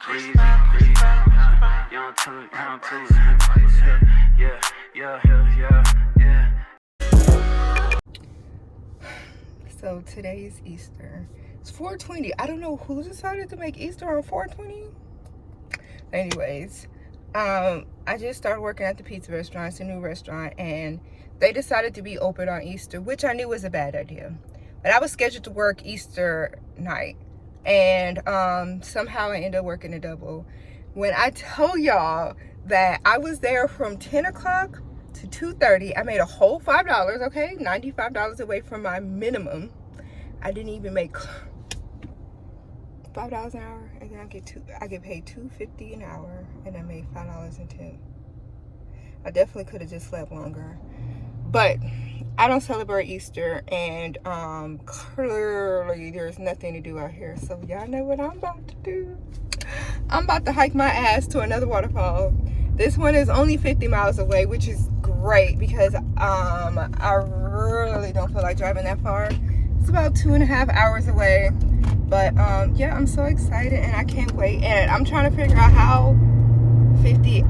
breezy, breezy. Young to it. Yeah. So today is Easter. It's 420. I don't know who decided to make Easter on 420. Anyways, I just started working at the pizza restaurant. It's a new restaurant, and they decided to be open on Easter, which I knew was a bad idea. But I was scheduled to work Easter night, and somehow I ended up working a double. When I tell y'all that I was there from 10 o'clock to 2:30, I made a whole $5, okay? $95 away from my minimum. I didn't even make $5 an hour, and then I get paid $2.50 an hour, and I made $5 in tip. I definitely could have just slept longer, but I don't celebrate Easter, and clearly there's nothing to do out here. So y'all know what I'm about to do. I'm about to hike my ass to another waterfall. This one is only 50 miles away, which is great because I really don't feel like driving that far. It's about 2.5 hours away. But yeah, I'm so excited and I can't wait. And I'm trying to figure out how 50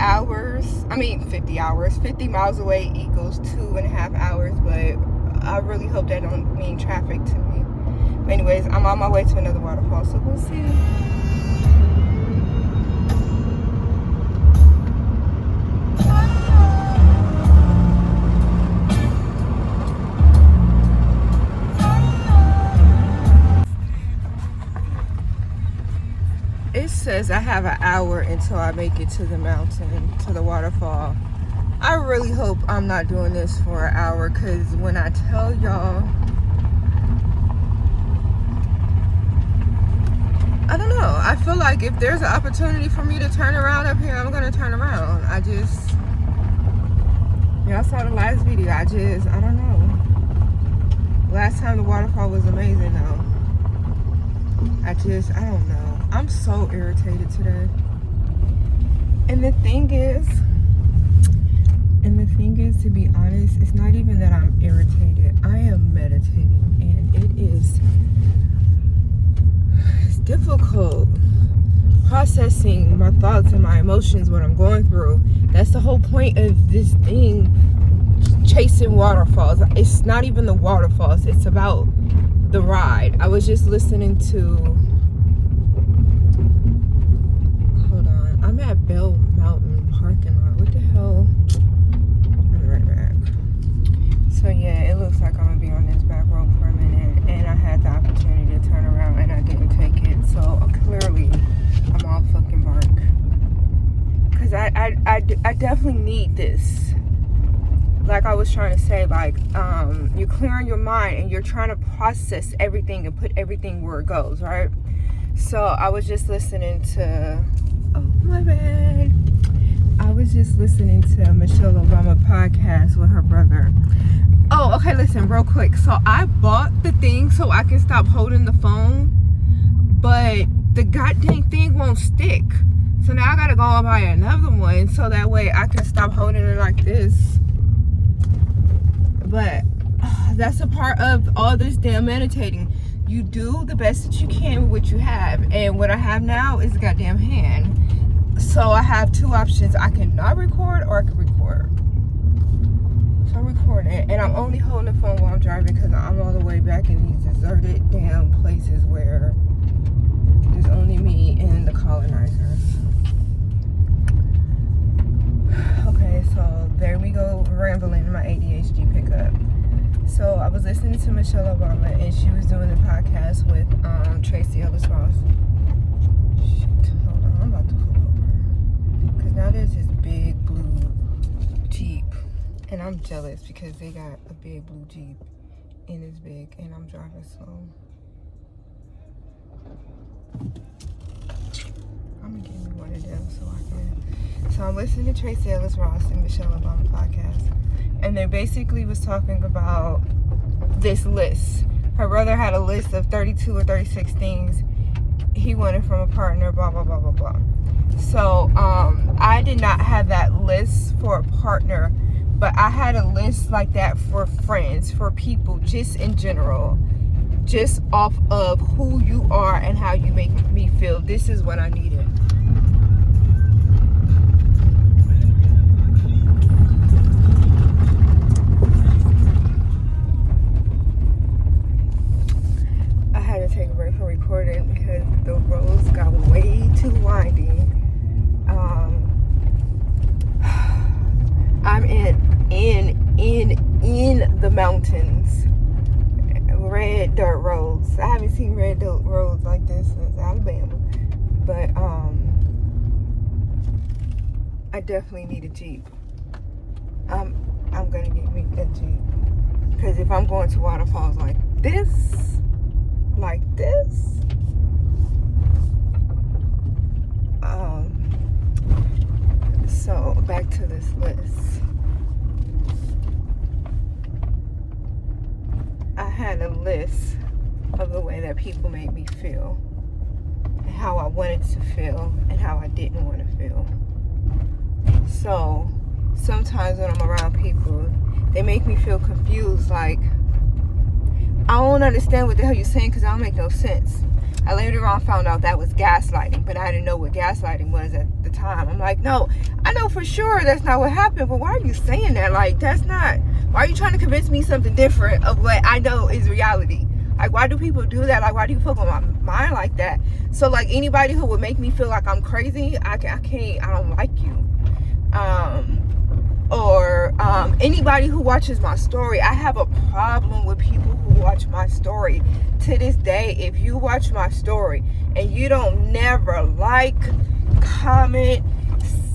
miles away equals 2.5 hours. But I really hope that don't mean traffic to me. But anyways, I'm on my way to another waterfall, so we'll see. It says I have an hour until I make it to the mountain, to the waterfall. I really hope I'm not doing this for an hour, because when I tell y'all, I don't know. I feel like if there's an opportunity for me to turn around up here, I'm going to turn around. Y'all saw the last video. I don't know. Last time the waterfall was amazing though. I don't know. I'm so irritated today. And the thing is, to be honest, it's not even that I'm irritated. I am meditating, and it's difficult processing my thoughts and my emotions, what I'm going through. That's the whole point of this thing, chasing waterfalls. It's not even the waterfalls, it's about the ride. I was just listening to, I'm at Bell Mountain parking lot. What the hell? I'll be right back. So yeah, it looks like I'm gonna be on this back road for a minute, and I had the opportunity to turn around and I didn't take it. So clearly, I'm all fucking bark. Cause I definitely need this. Like I was trying to say, like you're clearing your mind and you're trying to process everything and put everything where it goes, right? So I was just listening to. Oh, my bad. I was just listening to Michelle Obama podcast with her brother. Oh, okay, listen, real quick. So I bought the thing so I can stop holding the phone, but the goddamn thing won't stick. So now I gotta go and buy another one so that way I can stop holding it like this. But that's a part of all this damn meditating. You do the best that you can with what you have. And what I have now is a goddamn hand. So I have two options. I can not record or I can record. So I'm recording. And I'm only holding the phone while I'm driving because I'm all the way back in these deserted damn places where there's only me and the colonizers. Okay, so there we go, rambling, my ADHD pickup. So I was listening to Michelle Obama, and she was doing the podcast with Tracy Ellis Ross. Shit, hold on, I'm about to pull over. Because now there's this big blue Jeep, and I'm jealous because they got a big blue Jeep, and it's big, and I'm driving slow. I'm gonna give me one of them so I can. So I'm listening to Tracy Ellis Ross and Michelle Obama podcast. And they basically was talking about this list. Her brother had a list of 32 or 36 things he wanted from a partner, blah, blah, blah, blah, blah. So I did not have that list for a partner, but I had a list like that for friends, for people, just in general. Just off of who you are and how you make me feel. This is what I needed. but I definitely need a Jeep. I'm gonna get me a Jeep, because if I'm going to waterfalls like this, so back to this list. I had a list of the way that people made me feel, and how I wanted to feel, and how I didn't want to feel. So sometimes when I'm around people, they make me feel confused, like I don't understand what the hell you're saying, because I don't make no sense. I later on found out that was gaslighting, but I didn't know what gaslighting was at the time. I'm like, no, I know for sure that's not what happened, but why are you saying that? Like, that's not, why are you trying to convince me something different of what I know is reality? Like, why do people do that? Like, why do you fuck with my mind like that? So, like, anybody who would make me feel like I'm crazy, I don't like you. Anybody who watches my story, I have a problem with people who watch my story. To this day, if you watch my story and you don't never like, comment,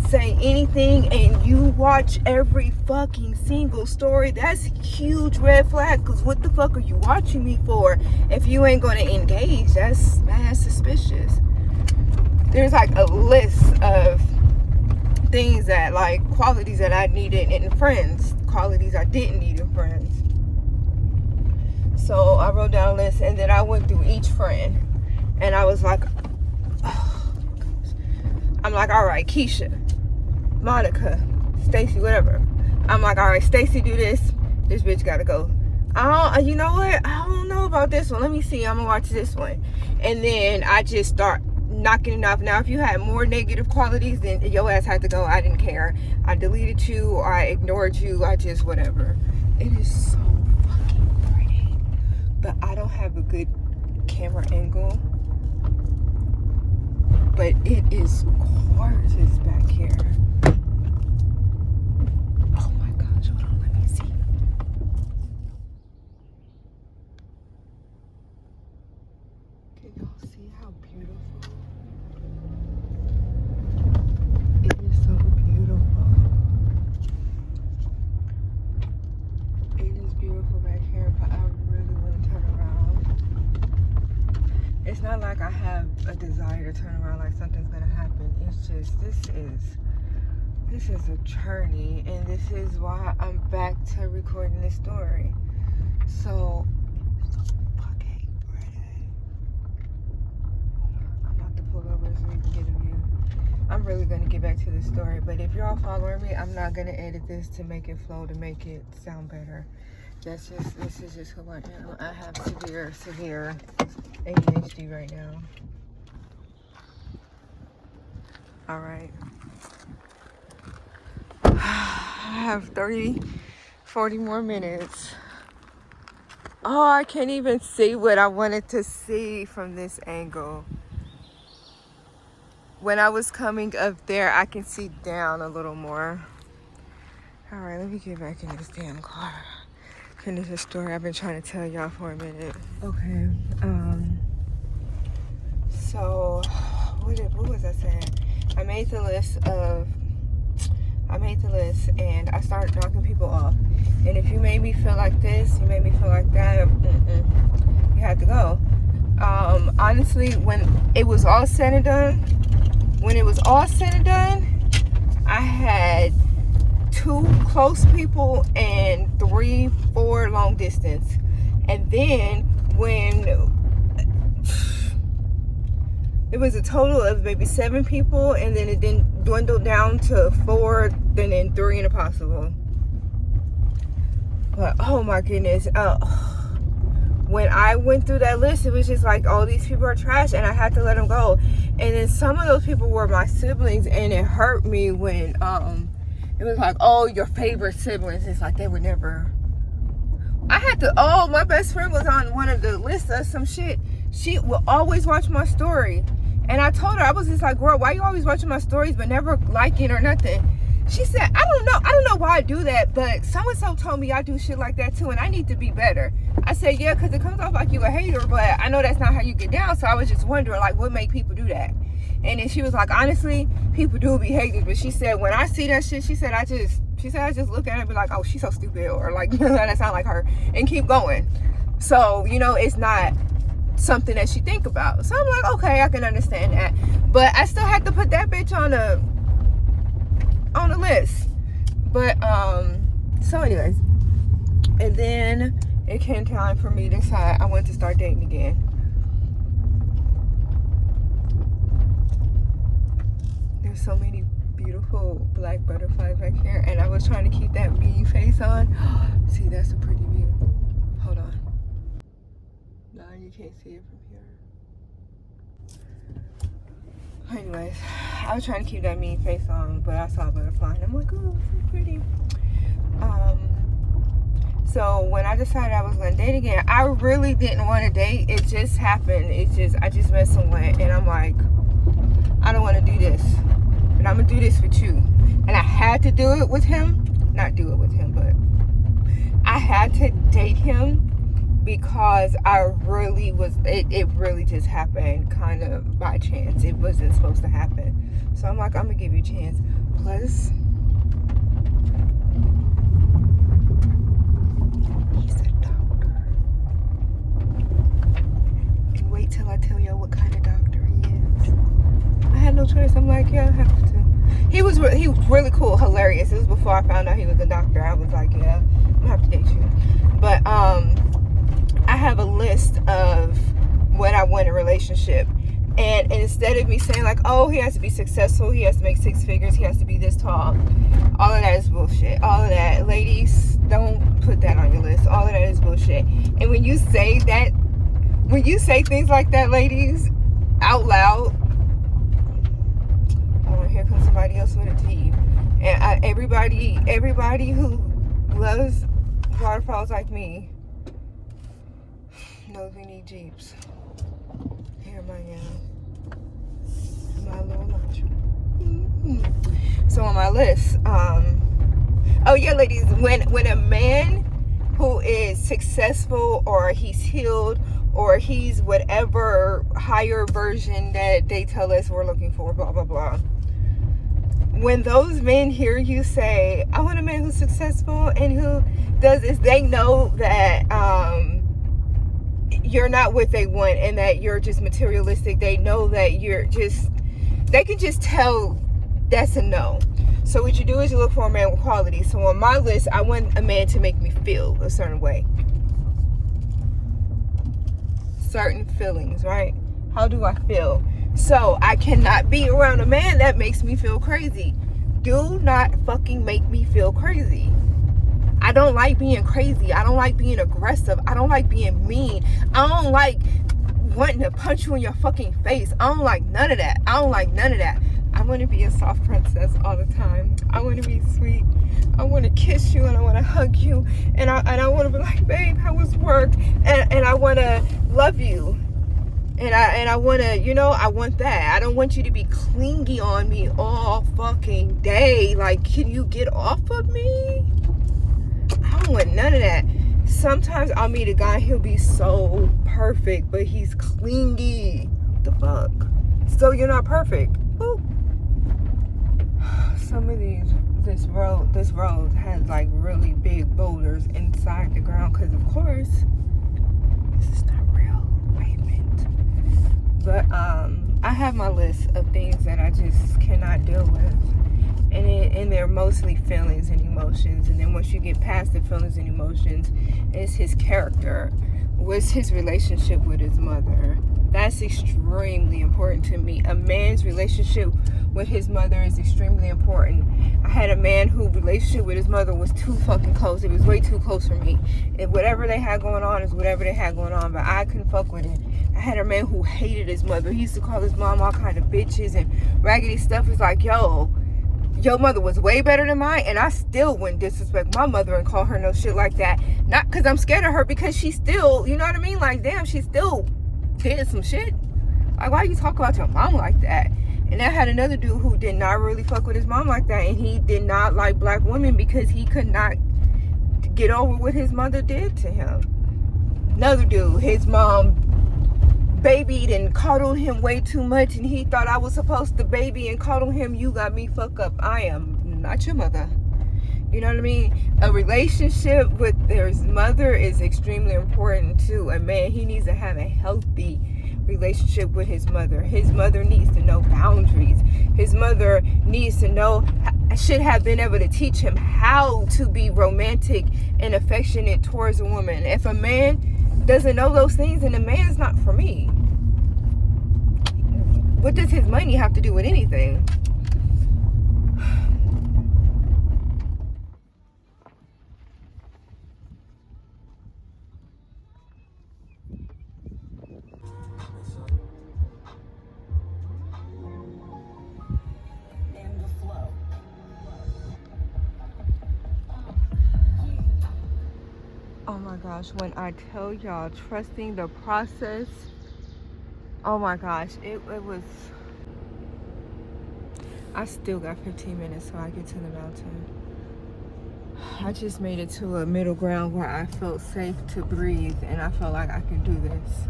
say anything, and you watch every fucking single story, that's a huge red flag, because what the fuck are you watching me for if you ain't gonna engage? That's mad suspicious. There's like a list of things that, like, qualities that I needed in friends, qualities I didn't need in friends. So I wrote down a list, and then I went through each friend, and I was like, oh my gosh. I'm like, all right, Keisha, Monica, Stacy, whatever. I'm like, all right, Stacy, do this bitch gotta go. You know what, I don't know about this one, let me see, I'm gonna watch this one. And then I just start knocking it off. Now, if you had more negative qualities, then your ass had to go. I didn't care. I deleted you, or I ignored you, I just whatever. It is so fucking pretty, but I don't have a good camera angle, but it is gorgeous back here. Oh my gosh, hold on, let me see. Can y'all see how beautiful? It is so beautiful. It is beautiful back here, but I really want to turn around. It's not like I have a desire to turn around, like something's gonna happen. It's just, this is a journey, and this is why I'm back to recording this story. So fucking pretty. I'm about to pull over so we can get a view. I'm really going to get back to the story, but if y'all following me, I'm not going to edit this to make it flow, to make it sound better. This is just who I am. I have severe ADHD right now. All right. I have 40 more minutes. Oh, I can't even see what I wanted to see from this angle. When I was coming up there, I can see down a little more. All right, let me get back in this damn car. Finish the story I've been trying to tell y'all for a minute. Okay, so what was I saying? I made the list and I started knocking people off. And if you made me feel like this, you made me feel like that, you had to go. Honestly, when it was all said and done, I had 2 close people and 3-4 long distance. And then when it was a total of maybe 7 people, and then it then dwindled down to 4, then 3 and impossible. But oh my goodness, when I went through that list, it was just like, all these people are trash, and I had to let them go. And then some of those people were my siblings, and it hurt me when it was like, oh, your favorite siblings. It's like, they were never. My best friend was on one of the lists of some shit. She will always watch my story, and I told her, I was just like, girl, why you always watching my stories but never liking or nothing? She said, I don't know why I do that, but so-and-so told me I do shit like that too, and I need to be better. I said, yeah, because it comes off like you a hater, but I know that's not how you get down, so I was just wondering, like, what make people do that? And then she was like, honestly, people do be haters. But she said, when I see that shit, she said, I just look at it and be like, oh, she's so stupid. Or like, that sound like her. And keep going. So, you know, it's not something that she think about. So I'm like, okay, I can understand that. But I still had to put that bitch on the list. But, so anyways. And then it came time for me to decide I wanted to start dating again. There's so many beautiful black butterflies back here, and I was trying to keep that mean face on. See, that's a pretty view. Hold on. No, you can't see it from here. Anyways, I was trying to keep that mean face on, but I saw a butterfly and I'm like, oh, so pretty. So when I decided I was gonna date again, I really didn't want to date. It just happened. I just met someone and I'm like, I don't want to do this, but I'm gonna do this with you. And I had to do it with him. Not do it with him, but I had to date him because I really was, it really just happened kind of by chance. It wasn't supposed to happen. So I'm like, I'm gonna give you a chance. Plus, he's a doctor. And wait till I tell you what kind of doctor he is. I had no choice. I'm like, yeah, I have to. He was really cool, hilarious. It was before I found out he was a doctor. I was like, yeah, I'm gonna have to date you. But I have a list of what I want in a relationship. And instead of me saying like, oh, he has to be successful, he has to make 6 figures, he has to be this tall, all of that is bullshit. All of that, ladies, don't put that on your list. All of that is bullshit. And when you say that, when you say things like that, ladies, out loud, oh, here comes somebody else with a T. And everybody who loves waterfalls like me knows we need Jeeps. Here am I now. My little lunch. So on my list, oh yeah, ladies, when a man who is successful or he's healed or he's whatever higher version that they tell us we're looking for, blah blah blah, when those men hear you say, I want a man who's successful and who does this, they know that you're not what they want and that you're just materialistic. They know that they can just tell that's a no. So what you do is you look for a man with quality. So on my list, I want a man to make me feel a certain way. Certain feelings, right? How do I feel? So I cannot be around a man that makes me feel crazy. Do not fucking make me feel crazy. I don't like being crazy. I don't like being aggressive. I don't like being mean. I don't like wanting to punch you in your fucking face. I don't like none of that. I want to be a soft princess all the time. I want to be sweet. I want to kiss you and I want to hug you. And I want to be like, babe, how was work? And I want to love you. And I want to, you know, I want that. I don't want you to be clingy on me all fucking day. Like, can you get off of me? I don't want none of that. Sometimes I'll meet a guy, he'll be so perfect, but he's clingy. What the fuck? So you're not perfect. Ooh. Some of this road has like really big boulders inside the ground because of course this is not real pavement. But I have my list of things that I just cannot deal with. And they're mostly feelings and emotions. And then once you get past the feelings and emotions, it's his character. What's his relationship with his mother? That's extremely important to me. A man's relationship with his mother is extremely important. I had a man whose relationship with his mother was too fucking close. It was way too close for me. And whatever they had going on is whatever they had going on, but I couldn't fuck with it. I had a man who hated his mother. He used to call his mom all kind of bitches and raggedy stuff. It's like, yo, your mother was way better than mine, and I still wouldn't disrespect my mother and call her no shit like that. Not because I'm scared of her, because she still, you know what I mean? Like, damn, she still did some shit. Like, why you talk about your mom like that? And I had another dude who did not really fuck with his mom like that, and he did not like black women because he could not get over what his mother did to him. Another dude, his mom babied and coddled him way too much, and he thought I was supposed to baby and coddle him. You got me fucked up. I am not your mother. You know what I mean? A relationship with their mother is extremely important too. A man, he needs to have a healthy relationship with his mother. His mother needs to know boundaries. His mother needs to know, should have been able to teach him how to be romantic and affectionate towards a woman. If a man doesn't know those things, then the man's not for me. What does his money have to do with anything? Oh my gosh, when I tell y'all, trusting the process, oh my gosh, it was, I still got 15 minutes till I get to the mountain. I just made it to a middle ground where I felt safe to breathe, and I felt like I can do this.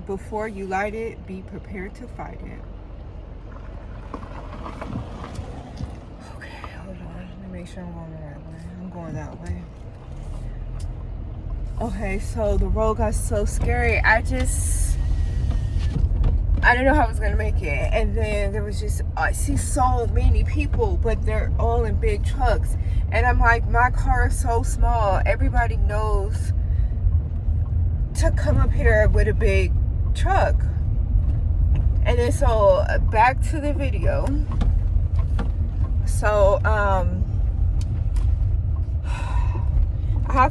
Before you light it, be prepared to fight it. Okay, hold on, let me make sure I'm going the right way. I'm going that way. Okay, so the road got so scary. I didn't know how I was gonna make it. And then there was just, I see so many people, but they're all in big trucks. And I'm like, my car is so small. Everybody knows to come up here with a big truck. And then so back to the video. So I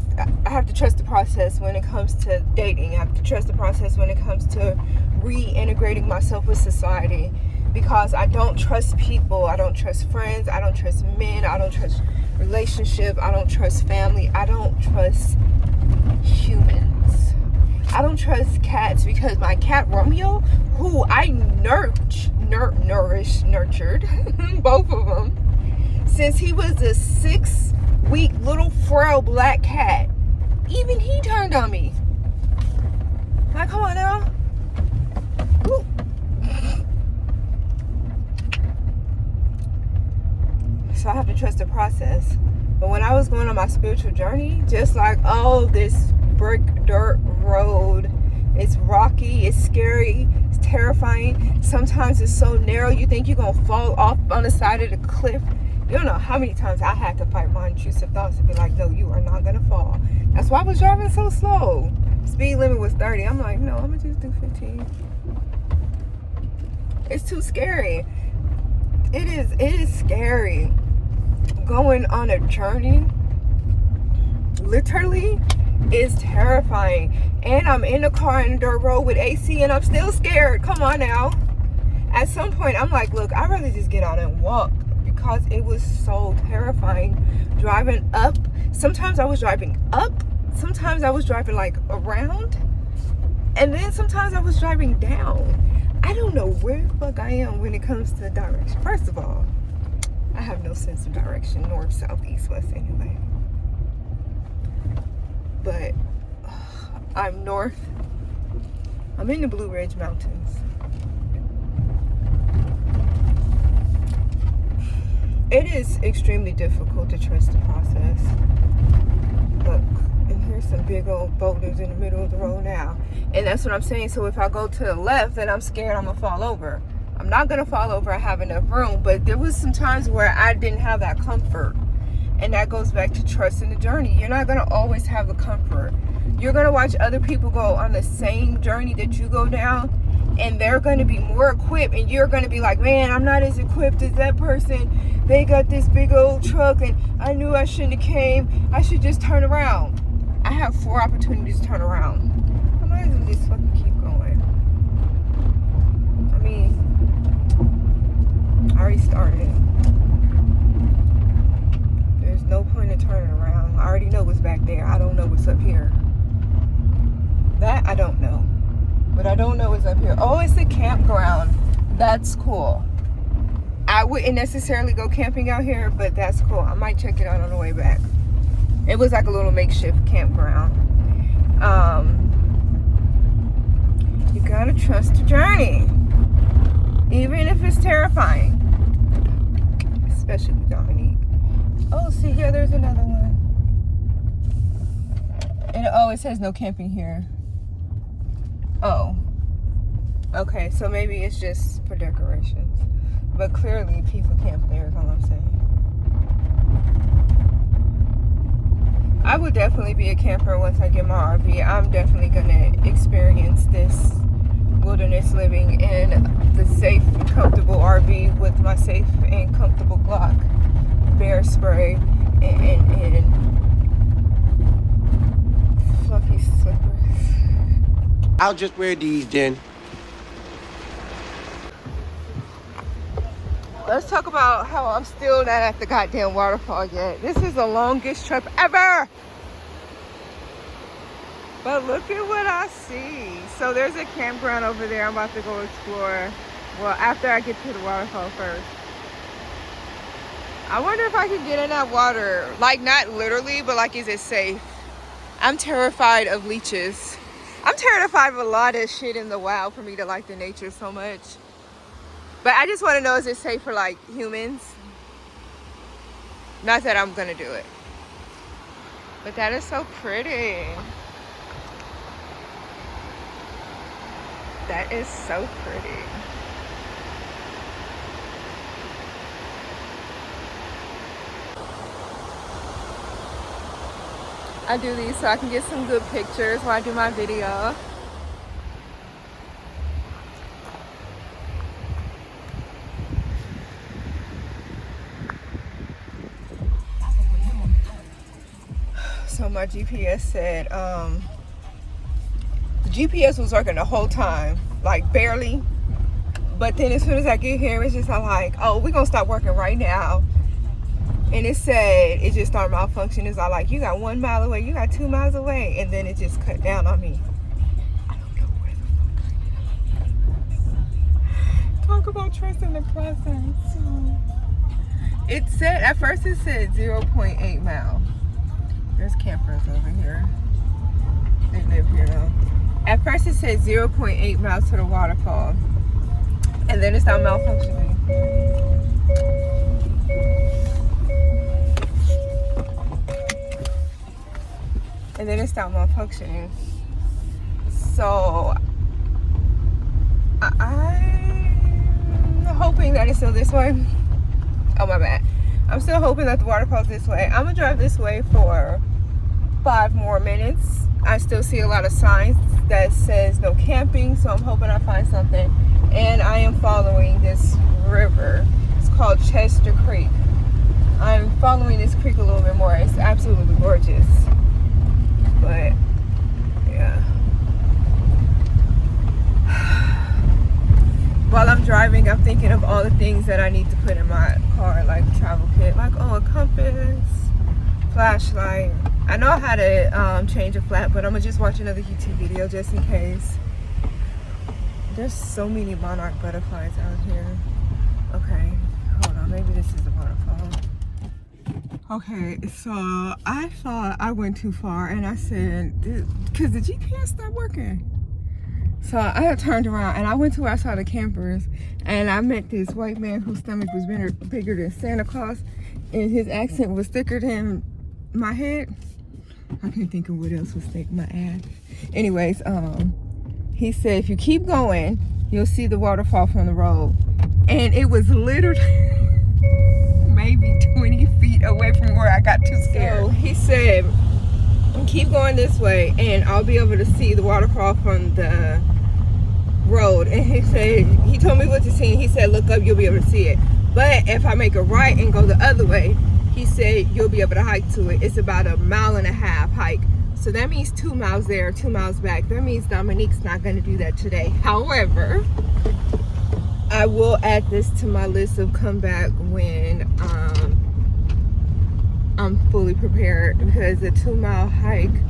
have to trust the process when it comes to dating. I have to trust the process when it comes to reintegrating myself with society, because I don't trust people. I don't trust friends. I don't trust men. I don't trust relationship. I don't trust family. I don't trust humans. I don't trust cats, because my cat Romeo, who I nurtured both of them since he was a 6-week little frail black cat, even he turned on me. Like, come on now. Ooh. So I have to trust the process. But when I was going on my spiritual journey, just like, oh, this brick dirt road, it's rocky, it's scary, it's terrifying. Sometimes it's so narrow you think you're gonna fall off on the side of the cliff. You don't know how many times I had to fight my intrusive thoughts and be like, no, you are not gonna fall. That's why I was driving so slow. Speed limit was 30. I'm like, no, I'm gonna just do 15. It's too scary. It is scary. Going on a journey literally is terrifying. And I'm in a car in a dirt road with AC and I'm still scared. Come on now. At some point I'm like, look, I'd rather just get out and walk, because it was so terrifying driving up. Sometimes I was driving up, sometimes I was driving like around, and then sometimes I was driving down. I don't know where the fuck I am when it comes to direction. First of all, I have no sense of direction, north, south, east, west anyway. But I'm north. I'm in the Blue Ridge Mountains. It is extremely difficult to trust the process. Look, and here's some big old boulders in the middle of the road now. And that's what I'm saying. So if I go to the left, then I'm scared I'm gonna fall over. I'm not gonna fall over. I have enough room. But there was some times where I didn't have that comfort. And that goes back to trusting the journey. You're not gonna always have the comfort. You're gonna watch other people go on the same journey that you go down, and they're gonna be more equipped, and you're gonna be like, man, I'm not as equipped as that person. They got this big old truck, and I knew I shouldn't have came. I should just turn around. I have 4 opportunities to turn around. I might as well just fucking keep going. I mean, I already started. There's no point in turning around. I already know what's back there. I don't know what's up here. That I don't know. But I don't know what's up here. Oh, it's a campground. That's cool. I wouldn't necessarily go camping out here, but that's cool. I might check it out on the way back. It was like a little makeshift campground. You gotta trust the journey, even if it's terrifying. Especially with Dominique. Oh, see, yeah, there's another one. And it says no camping here. Oh. Okay, so maybe it's just for decorations. But clearly people camp there is all I'm saying. I would definitely be a camper once I get my RV. I'm definitely gonna experience this wilderness living in the safe and comfortable RV with my safe and comfortable Glock, bear spray, and fluffy slippers. I'll just wear these then. Let's talk about how I'm still not at the goddamn waterfall yet. This is the longest trip ever. But look at what I see. So there's a campground over there I'm about to go explore. Well, after I get to the waterfall first. I wonder if I can get in that water. Like, not literally, but like, is it safe? I'm terrified of leeches. I'm terrified of a lot of shit in the wild for me to like the nature so much. But I just want to know, is it safe for like humans? Not that I'm gonna do it. But that is so pretty. That is so pretty. I do these so I can get some good pictures while I do my video. So my GPS said, the GPS was working the whole time, like barely. But then as soon as I get here, it's just like, oh, we're gonna stop working right now. And it said, it just started malfunctioning. It's all like, you got 1 mile away, you got 2 miles away. And then it just cut down on me. I don't know where the fuck I am. Talk about trusting the process. It said, at first it said 0.8 mile. There's campers over here. They live here though. At first it said 0.8 miles to the waterfall. And then it started malfunctioning. And then it stopped malfunctioning. So I'm hoping that it's still this way. Oh, my bad. I'm still hoping that the waterfall's this way. I'm gonna drive this way for 5 more minutes. I still see a lot of signs that says no camping, so I'm hoping I find something. And I am following this river. It's called Chester Creek. I'm following this creek a little bit more. It's absolutely gorgeous. But yeah. While I'm driving, I'm thinking of all the things that I need to put in my car, like travel kit, like a compass, flashlight. I know how to change a flat, but I'm gonna just watch another YouTube video just in case. There's so many monarch butterflies out here. Okay, hold on, maybe this is the waterfall. Okay, so I thought I went too far, and I said, because the GPS stopped working. So I had turned around, and I went to where I saw the campers, and I met this white man whose stomach was bigger than Santa Claus, and his accent was thicker than my head. I can't think of what else was thick, my ass. Anyways, he said, if you keep going, you'll see the waterfall from the road. And it was literally maybe 20 feet away from where I got too scared. So he said, keep going this way and I'll be able to see the waterfall from the road. And he said, he told me what to see, and he said, look up, you'll be able to see it. But if I make a right and go the other way, he said you'll be able to hike to it. It's about a 1.5 mile hike. So that means 2 miles there, 2 miles back. That means Dominique's not gonna do that today. However, I will add this to my list of come back when I'm fully prepared, because the 2 mile hike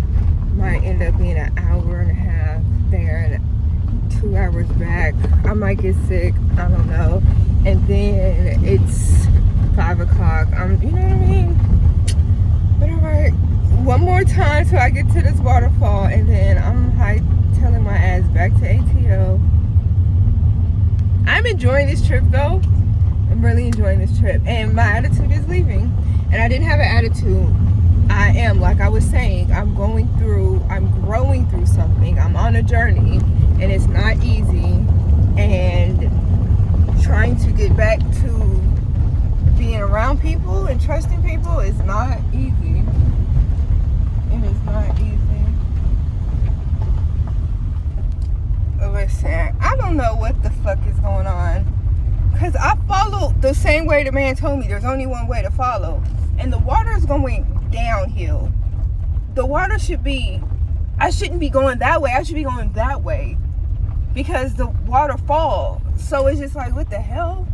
might end up being 1.5 hours there and 2 hours back. I might get sick, I don't know. And then it's 5 o'clock. You know what I mean? But all right, one more time till I get to this waterfall, and then I'm hightail hightailing my ass back to ATL. I'm enjoying this trip though. I'm really enjoying this trip, and my attitude is leaving. And I didn't have an attitude. I am, like I was saying, I'm growing through something. I'm on a journey, and it's not easy. And trying to get back to being around people and trusting people is not easy. It is not easy. Listen, I don't know what the fuck is going on, because I followed the same way the man told me. There's only one way to follow, and the water is going downhill. The water should be, I shouldn't be going that way. I should be going that way, because the water falls. So it's just like, what the hell?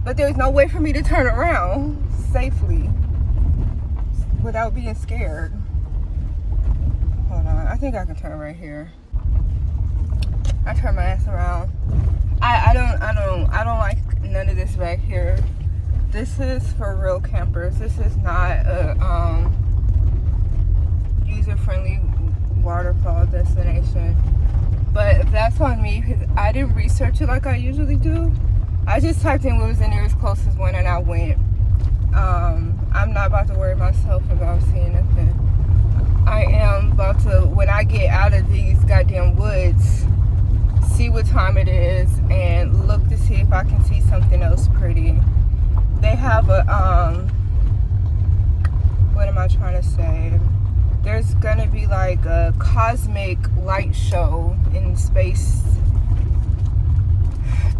But there's no way for me to turn around safely without being scared. Hold on, I think I can turn right here. I turn my ass around. I don't like none of this back here. This is for real campers. This is not a user-friendly waterfall destination. But that's on me, because I didn't research it like I usually do. I just typed in what was the nearest closest one and I went. I'm not about to worry myself about seeing nothing. I am about to, when I get out of these goddamn woods, see what time it is and look to see if I can see something else pretty. They have a what am I trying to say? There's gonna be like a cosmic light show in space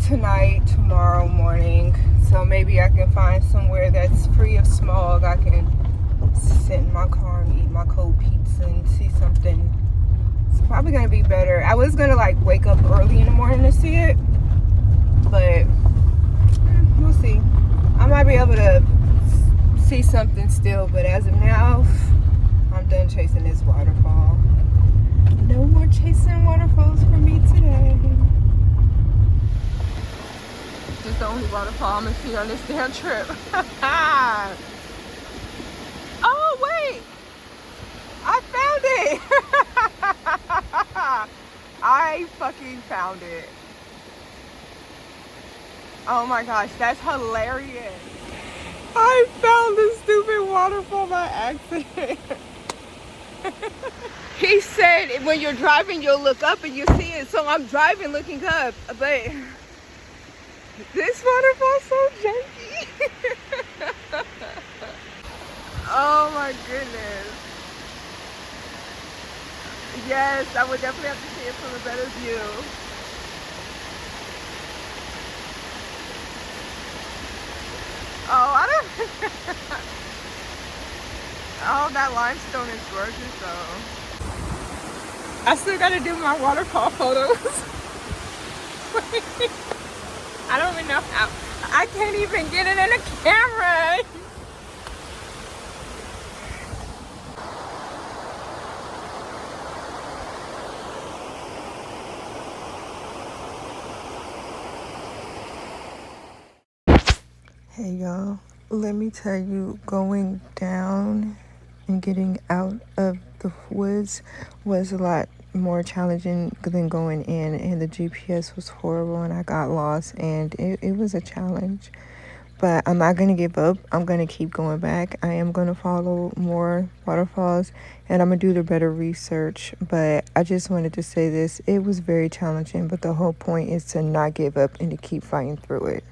tonight, tomorrow morning. So maybe I can find somewhere that's free of smog. I can sit in my car and eat my cold pizza and see something. It's probably gonna be better. I was gonna like wake up early in the morning to see it, but we'll see. I might be able to see something still, but as of now, I'm done chasing this waterfall. No more chasing waterfalls for me today. This is the only waterfall I'm gonna see on this damn trip. Oh wait! I found it! I fucking found it. Oh my gosh, that's hilarious. I found this stupid waterfall by accident. He said when you're driving, you'll look up and you see it. So I'm driving looking up, but this waterfall's so janky. Oh my goodness. Yes, I would definitely have to see it from a better view. Oh, I don't. Oh, that limestone is gorgeous though. I still gotta do my waterfall photos. I don't even know how. I can't even get it in the camera. Hey y'all, let me tell you, going down and getting out of the woods was a lot more challenging than going in, and the GPS was horrible and I got lost, and it was a challenge. But I'm not going to give up. I'm going to keep going back. I am going to follow more waterfalls, and I'm going to do the better research. But I just wanted to say this. It was very challenging, but the whole point is to not give up and to keep fighting through it.